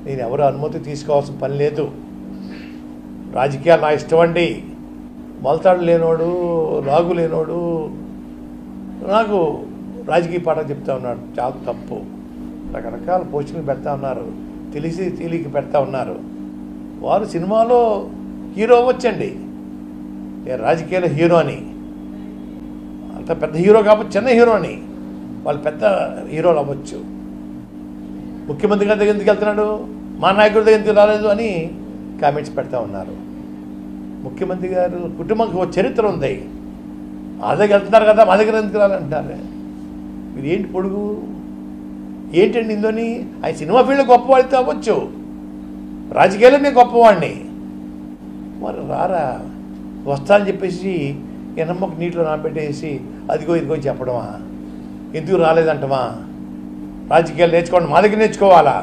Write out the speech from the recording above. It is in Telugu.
నేను ఎవరు అనుమతి తీసుకోవాల్సిన పని లేదు. రాజకీయాలు నా ఇష్టం అండి. మొలతాడు లేనోడు, లాగు లేనోడు నాకు రాజకీయ పాఠం చెప్తా ఉన్నాడు. చాలా తప్పు. రకరకాల పోస్టులు పెడతా ఉన్నారు, తెలియక పెడతా ఉన్నారు. వారు సినిమాలో హీరో అవ్వచ్చండి, నేను రాజకీయాల్లో హీరో అని. అంత పెద్ద హీరో కాబట్టి చిన్న హీరో అని, వాళ్ళు పెద్ద హీరోలు అవ్వచ్చు. ముఖ్యమంత్రి గారి దగ్గర ఎందుకు వెళ్తున్నాడు, మా నాయకుడి దగ్గర ఎందుకు రాలేదు అని కామెంట్స్ పెడతా ఉన్నారు. ముఖ్యమంత్రి గారు కుటుంబంకి ఒక చరిత్ర ఉంది, మా దగ్గర వెళ్తున్నారు కదా, మా దగ్గర ఎందుకు రాలంటున్నారు. మీరు ఏంటి పొడుగు ఏంటండి ఇందుని? ఆయన సినిమా ఫీల్డ్లో గొప్పవాడితే అవ్వచ్చు, రాజకీయాల్లో నేను గొప్పవాడిని. మరి రారా, వస్తా అని చెప్పేసి ఎనమ్మకు నీటిలో నానబెట్టేసి అదిగో ఇదిగో చెప్పడమా? ఎందుకు రాలేదంటమా? రాజకీయాలు నేర్చుకోండి, మా దగ్గర నేర్చుకోవాలా?